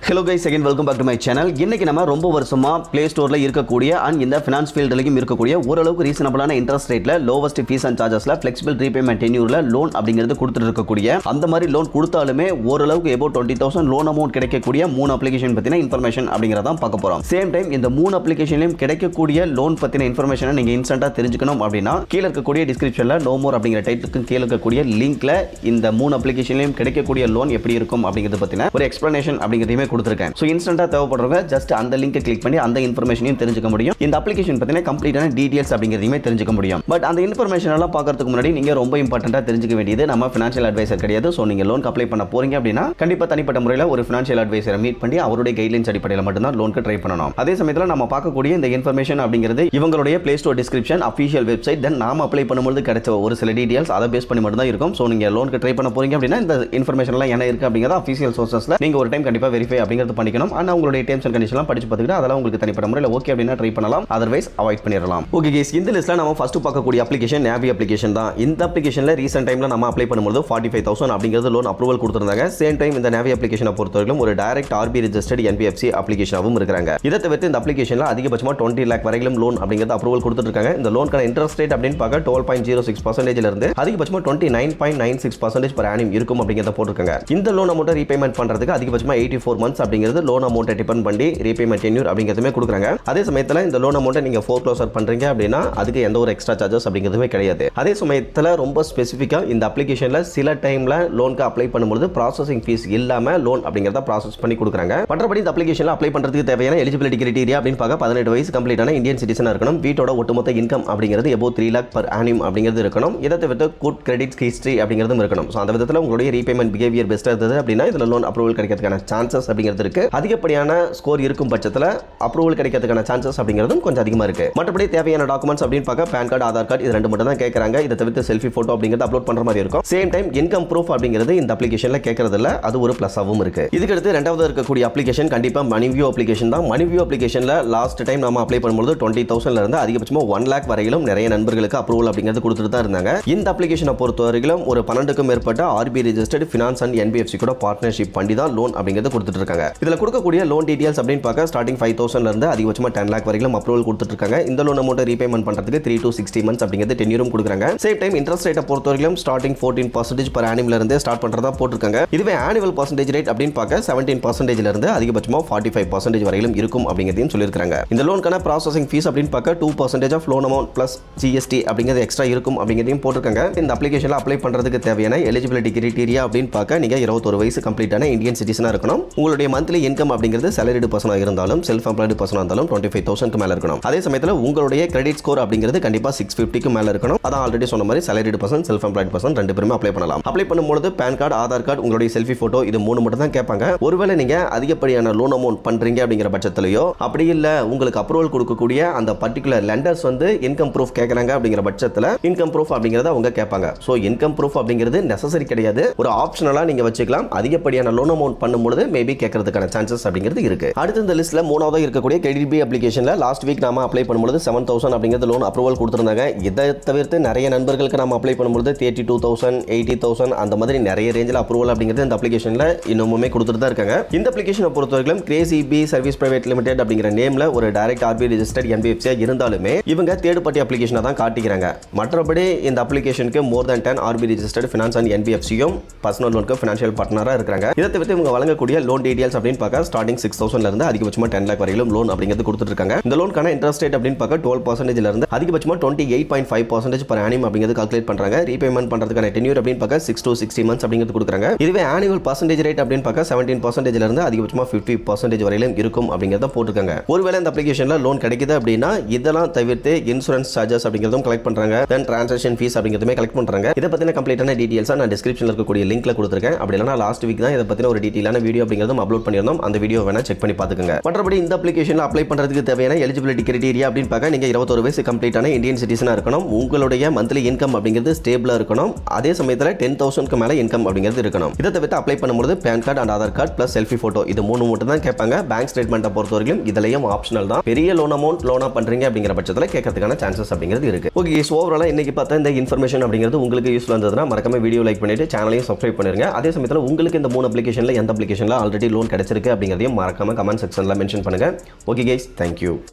Hello guys, again welcome back to my channel. இன்னைக்கு நம்ம ரொம்ப வருஷமா Play Storeல இருக்கக்கூடிய and இந்த finance fieldலயும் இருக்கக்கூடிய ஓரளவுக்கு ரீசனபிளான இன்ட்ரஸ்ட் ரேட்ல lowest fees and chargesல flexible repayment tenureல loan அப்படிங்கிறது கொடுத்துட்டு இருக்கக்கூடிய அந்த மாதிரி லோன் கொடுத்தாலுமே ஓரளவுக்கு about 20,000 loan amount கிடைக்கக்கூடிய மூணு அப்ளிகேஷன் பத்தின இன்ஃபர்மேஷன் அப்படிங்கறத பார்க்க போறோம். சேம் டைம் இந்த மூணு அப்ளிகேஷன்லயும் கிடைக்கக்கூடிய லோன் பத்தின இன்ஃபர்மேஷனை நீங்க இன்ஸ்டன்ட்டா தெரிஞ்சுக்கணும் அப்படினா கீழ இருக்கக்கூடிய டிஸ்கிரிப்ஷன்ல no more அப்படிங்கற டைட்டிலுக்கு கீழ இருக்கக்கூடிய லிங்க்ல இந்த மூணு அப்ளிகேஷன்லயும் கிடைக்கக்கூடிய லோன் எப்படி இருக்கும் அப்படிங்கறத பத்தின ஒரு எக்ஸ்பிளனேஷன் அப்படிங்கறதையுமே கொடுத்திருக்கேன். சோ இன்ஸ்டன்ட்டா தேவைப்படுறவங்க ஜஸ்ட் அந்த லிங்கை கிளிக் பண்ணி அந்த இன்ஃபர்மேஷனையும் தெரிஞ்சுக்க முடியும். இந்த அப்ளிகேஷன் பத்தின கம்ப்ளீட்டான டீடைல்ஸ் அப்படிங்கறதையுமே தெரிஞ்சுக்க முடியும். பட் அந்த இன்ஃபர்மேஷன் எல்லாம் பார்க்கிறதுக்கு முன்னாடி நீங்க ரொம்ப இம்பார்ட்டன்ட்டா தெரிஞ்சுக்க வேண்டியது நம்ம ஃபைனான்ஷியல் அட்வைசர் கிடையாது. சோ நீங்க லோன் அப்ளை பண்ண போறீங்க அப்படினா கண்டிப்பா தனிப்பட்ட முறையில் ஒரு ஃபைனான்ஷியல் அட்வைசரை மீட் பண்ணி அவருடைய கைட்லைன்ஸ் அடிப்படையில் மட்டும் தான் லோனுக்கு ட்ரை பண்ணணும். அதே சமயத்தில் நம்ம பார்க்கக்கூடிய இந்த இன்ஃபர்மேஷன் அப்படிங்கிறது இவங்களுடைய Play Store description official website then நாம அப்ளை பண்ணும்போது கிடைச்ச ஒரு சில டீடைல்ஸ் அதை பேஸ் பண்ணி மட்டும் தான் இருக்கும். சோ நீங்க லோனுக்கு ட்ரை பண்ண போறீங்க அப்படினா இந்த இன்ஃபர்மேஷன் எல்லாம் என்ன இருக்கு அப்படிங்கறத அஃபிஷியல் சோர்சஸ்ல நீங்க ஒரு டைம் கண்டிப்பா வெரிஃபை அப்படிங்கறது பண்ணிக்கணும். ஆனா உங்களுடைய டேர்ம்ஸ் அண்ட் கண்டிஷன்லாம் படிச்சு பார்த்துக்கிட்டு அதெல்லாம் உங்களுக்கு தனிப்பட்ட முறையில் ஓகே அப்படினா ட்ரை பண்ணலாம். அதர்வைஸ் அவாய்ட் பண்ணிடலாம். ஓகே गाइस, இந்த லிஸ்ட்ல நம்ம ஃபர்ஸ்ட் பார்க்கக்கூடிய அப்ளிகேஷன் Navi அப்ளிகேஷன் தான். இந்த அப்ளிகேஷன்ல ரீசன்ட் டைம்ல நம்ம அப்ளை பண்ணும்போது 45,000 அப்படிங்கிறது லோன் அப்ரூவல் கொடுத்திருந்தாங்க. சேம் டைம் இந்த Navi அப்ளிகேஷனை பொறுத்தவரைக்கும் ஒரு டைரக்ட் RBI ரெஜிஸ்டர்ட் NBFC அப்ளிகேஷனாவும் இருக்காங்க. இதை தவிர்த்து இந்த அப்ளிகேஷன்ல அதிகபட்சமா 20 lakh வரையிலும் லோன் அப்படிங்கிறது அப்ரூவல் கொடுத்துருக்காங்க. இந்த லோனுக்கான இன்ட்ரெஸ்ட் ரேட் அப்படின்னு பார்க்க 12.06% இருந்து அதிகபட்சமா 29.96% per annum இருக்கும் அப்படிங்கறத போட்டுருக்காங்க. இந்த லோன் அமௌண்ட் ரீபேமெண்ட் பண்றதுக்கு அதிகபட்சமா 84 months அப்படிங்கிறது லோன் அமௌண்ட் டிபெண்ட் பண்ணி ரீபேமெண்ட் டென்யூர் அப்படிங்கிறதுமே கொடுக்குறாங்க. அதே சமயத்தில் இந்த லோன் அமௌண்ட்டை நீங்க ஃபோர்க்ளோசர் பண்றீங்க அப்படின்னா அதுக்கு எந்த ஒரு எக்ஸ்ட்ரா சார்ஜஸ் அப்படிங்கிறதுமே கிடையாது. அதே சமயத்தில் ரொம்ப ஸ்பெசிஃபிக்கா இந்த அப்ளிகேஷன்ல சில டைம்ல லோனுக்கு அப்ளை பண்ணும்போது ப்ராசஸிங் ஃபீஸ் இல்லாம லோன் அப்படிங்கிறத ப்ராசஸ் பண்ணி கொடுக்குறாங்க. மற்றபடி இந்த அப்ளிகேஷன்ல அப்ளை பண்றதுக்கு தேவையான எலிஜிபிலிட்டி கிரைட்டீரியா அப்படின்னு பார்க்க 18 வயசு கம்ப்ளீட்டான இந்தியன் சிட்டிசனா இருக்கணும். வீட்டோட ஒட்டுமொத்த இன்கம் அப்படிங்கிறது above 3 lakh per annum அப்படிங்கிறது இருக்கணும். இதை தவிர்த்து குட் கிரெடிட் ஹிஸ்டரி அப்படிங்கிறதும் இருக்கணும். ஸோ அந்த விதத்தில் உங்களுடைய ரீபேமெண்ட் பிஹேவியர் பெஸ்ட்டாக இருந்தது அப்படின்னா இதில் லோன் அப்ரூவல் கிடைக்கிறதுக்கான சான்சஸ் அப்படிங்கிறது இருக்கு. அதிகப்படியான ஸ்கோர் இருக்கும் பட்சத்தில் அப்ரூவல் கிடைக்கிறதுக்கான சான்சஸ் அப்படிங்கிறதும் கொஞ்சம் அதிகமாக இருக்கு. மற்றபடி தேவையான டாக்குமெண்ட்ஸ் அப்படின்னு பார்க்க பேன் கார்டு, ஆதார் கார்டு இது ரெண்டு மட்டும் தான் கேட்கறாங்க. இதை தவிர்த்து செல்ஃபி போட்டோ அப்படிங்கிறது அப்லோட் பண்ற மாதிரி இருக்கும். சேம் டைம் இன்கம் ப்ரூஃப் அப்படிங்கிறது இந்த அப்ளிகேஷன்ல கேட்கறது இல்ல, அது ஒரு பிளஸாவும் இருக்கு. இதுக்கு அடுத்து ரெண்டாவது இருக்கக்கூடிய அப்ளிகேஷன் கண்டிப்பா மணிவியூ அப்ளிகேஷன் தான். மணிவியூ அப்ளிகேஷன்ல லாஸ்ட் டைம் நம்ம அப்ளை பண்ணும்போது 20,000 இருந்து அதிகபட்சமா 1 lakh வரையிலும் நிறைய நண்பர்களுக்கு அப்ரூவல் அப்படிங்கிறது கொடுத்துட்டு தான் இருந்தாங்க. இந்த அப்ளிகேஷனை பொறுத்தவரையிலும் ஒரு 12க்கும் மேற்பட்ட RBI registered finance and NBFC கூட பார்ட்னர்ஷிப் பண்ணி தான் லோன் அப்படிங்கிறது கொடுத்துட்டு இருக்காங்க. இதுல கொடுக்கக்கூடிய லோன் டீடைல்ஸ் அப்படின்னு பார்க்க ஸ்டார்டிங் 5,000 இருந்து அதிகபட்சமா 10 lakh வரைக்கும் அப்ரூவல் கொடுத்துட்டு இருக்காங்க. இந்த லோன் அமௌண்ட் ரீபேமெண்ட் பண்றதுக்கு 3 to 60 months அப்படிங்கிறது டென்யூரும் கொடுக்குறாங்க. சேம் டைம் இன்ட்ரெஸ்ட் ரேட்டை பொறுத்தவரைக்கும் ஸ்டார்டிங் 14% per annum இருந்து ஸ்டார்ட் பண்றதா போட்டுருக்காங்க. இதுவே ஆனுவல் பர்சன்டேஜ் ரேட் அப்படின்னு பார்க்க 17% இருந்து அதிகபட்சமா 45% வரையிலும் இருக்கும் அப்படிங்கிறதையும் சொல்லியிருக்காங்க. இந்த லோனுக்கான ப்ராசஸிங் ஃபீஸ் அப்படின்னு பார்க்க 2% of loan amount plus GST அப்படிங்கிறது எக்ஸ்ட்ரா இருக்கும் அப்படிங்கிறதையும் போட்டிருக்காங்க. இந்த அப்ளிகேஷன்ல அப்ளை பண்றதுக்கு தேவையான எலிஜிபிலிட்டி கிரைட்டீரியா அப்படின்னு பார்க்க நீங்க 21 வயசு கம்ப்ளீட்டான இந்தியன் சிட்டிசனா இருக்கணும். உங்களுடைய மந்த்லி இன்கம் அப்படிங்கிறது salaried பர்சனா இருந்தாலும் செல்ஃப் எம்ப்ளாய்டு பர்சனா இருந்தாலும் 25,000 மேல இருக்கணும். அதே சமயத்தில் உங்களுடைய கிரெடிட் ஸ்கோர் அப்படிங்கிறது கண்டிப்பா 650 மேல இருக்கணும். அதான் ஆல்ரெடி சொன்ன மாதிரி salaried person self employed person ரெண்டு பேருமே அப்ளை பண்ணலாம். அப்ளை பண்ணும்போது பேன் கார்டு, ஆதார் கார்டு, உங்களுடைய செல்ஃபி போட்டோ இது மூணு மட்டும் தான் கேட்பாங்க. ஒருவேளை நீங்க அதிகப்படியான லோன் அமௌண்ட் பண்றீங்க அப்படிங்கிற பட்சத்திலயோ அப்படி இல்ல உங்களுக்கு அப்ரூவல் கொடுக்கக்கூடிய அந்த பர்டிகுலர் லெண்டர்ஸ் வந்து இன்கம் ப்ரூஃப் கேட்கறாங்க அப்படிங்கிற பட்சத்தில் இன்கம் ப்ரூஃப் அப்படிங்கறத அவங்க கேட்பாங்க. சோ இன்கம் ப்ரூஃப் அப்படிங்கிறது நெசசரி கிடையாது, ஒரு ஆப்ஷனலா நீங்க வச்சுக்கலாம். அதிகப்படியான லோன் அமௌண்ட் பண்ணும்போது மேபி கேட்கறதுக்கான சான்சஸ் அப்படிங்கிறது இருக்கு. அடுத்து இந்த லிஸ்ட்ல மூணாவது இருக்கக்கூடிய KDB அப்ளிகேஷன்ல லாஸ்ட் வீக் நாம அப்ளை பண்ணும்போது 7,000 அப்படிங்கிறது லோன் அப்ரூவல் கொடுத்திருந்தாங்க. இதை தவிர்த்து நிறைய நண்பர்களுக்கு நாம அப்ளை பண்ணும்போது 32,000 80,000 அந்த மாதிரி நிறைய ரேஞ்சில் அப்ரூவல் அப்படிங்கிறது இந்த அப்ளிகேஷன்ல இன்னுமே கொடுத்துட்டு தான் இருக்காங்க. இந்த அப்ளிகேஷனை பொறுத்தவரைக்கும் Krazybee service private limited அப்படிங்கிற நேம்ல ஒரு டைரக்ட் RBI ரெஜிஸ்டர்ட் NBFC இருந்தாலுமே இவங்க தேர்ட் பார்ட்டி அப்ளிகேஷனை தான் காட்டிக்கிறாங்க. மற்றபடி இந்த அப்ளிகேஷனுக்கு more than 10 RBI registered finance and NBFCயும் பர்சனல் லோனுக்கு ஃபினான்ஷியல் பார்ட்னரா இருக்காங்க. இதை தவிர்த்து இவங்க வழங்கக்கூடிய லோன் டீடைல்ஸ் அப்படின்னு பார்க்க ஸ்டார்டிங் 6,000 இருந்து அதிகபட்சமா 10 lakh வரையிலும் லோன் அப்படிங்கிறது கொடுத்துட்டு இருக்காங்க. இந்த லோனுக்கான இன்ட்ரெஸ்ட் ரேட் அப்படின்னு பார்க்க 12% இருந்து அதிகபட்சமா 28.5% per annum அப்படிங்கிறது கால்குலேட் பண்றாங்க. ரீபேமெண்ட் பண்றதுக்கான டென்யூர் அப்படின்னு பார்க்க 6 to 60 months அப்படிங்கிறது கொடுக்குறாங்க. இதுவே ஆனுவல் பர்சன்டேஜ் ரேட் அப்படின்னு பார்க்க 17% இருந்து அதிகபட்சமா 50% வரையிலும் இருக்கும் அப்படிங்கிறத போட்டுருக்காங்க. ஒருவேளை இந்த அப்ளிகேஷன்ல லோன் கிடைக்குது அப்படின்னா இதெல்லாம் தவிர்த்து இன்சூரன்ஸ் சார்ஜஸ் அப்படிங்கிறதும் கலெக்ட் பண்றாங்க. தென் டிரான்சாக்ஷன் ஃபீஸ் அப்படிங்கிறதுமே கலெக்ட் பண்றாங்க. இதை பத்தின கம்ப்ளீட்டான டீடைல்ஸ் நான் டிஸ்கிரிப்ஷன்ல இருக்கக்கூடிய லிங்க்ல கொடுத்துருக்கேன். அப்படி இல்லைனா லாஸ்ட் வீக் தான் இதை பத்தின ஒரு டீடைலான வீடியோ அப்படிங்கிறதும் அப்லோட் பண்ணியிருந்தோம். அந்த வீடியோ வேணா செக் பண்ணி பார்த்துக்கோங்க. மற்றபடி இந்த அப்ளிகேஷன்ல அப்ளை பண்றதுக்கு தேவையான எலிஜிபிலிட்டி கிரைட்டீரியா அப்படின்னு பார்க்க நீங்க 21 வயசு கம்ப்ளீட்டான இந்தியன் சிட்டிசனா இருக்கணும். உங்களுடைய மந்த்லி இன்கம் அப்படிங்கிறது ஸ்டேபிளா இருக்கணும். அதே சமயத்தில் 10,000 மேல இன்கம் அப்படிங்கிறது இருக்கணும். இதை தவிர்த்து அப்ளை பண்ணும்போது PAN card and Aadhaar card plus selfie photo இது மூணு மட்டும் தான் கேட்பாங்க. பேங்க் ஸ்டேட்மெண்ட்டை பொறுத்தவரைக்கும் இதுலயும் ஆப்ஷனல் தான். பெரிய லோன் அமௌண்ட் லோனா பண்றீங்க அப்படிங்கிற பட்சத்தில் கேட்கறதுக்கான சான்சஸ் அப்படிங்கிறது இருக்கு. ஓகே, சோ ஓவராலா இன்னைக்கு பார்த்தா இந்த இன்ஃபர்மேஷன் அப்படிங்கிறது உங்களுக்கு யூஸ்ஃபுல்லா இருந்ததுன்னா மறக்காம வீடியோ லைக் பண்ணிட்டு சேனலையும் சப்ஸ்கிரைப் பண்ணிருங்க. அதே சமயத்தில் உங்களுக்கு இந்த மூணு அப்ளிகேஷன்ல எந்த அப்ளிகேஷன்ல ஆல்ரெடி லோன் கிடைச்சிருக்கு அப்படிங்கிறதையும் மறக்காமல் கமெண்ட் செக்ஷனில் மென்ஷன் பண்ணுங்கள். Okay guys, thank you.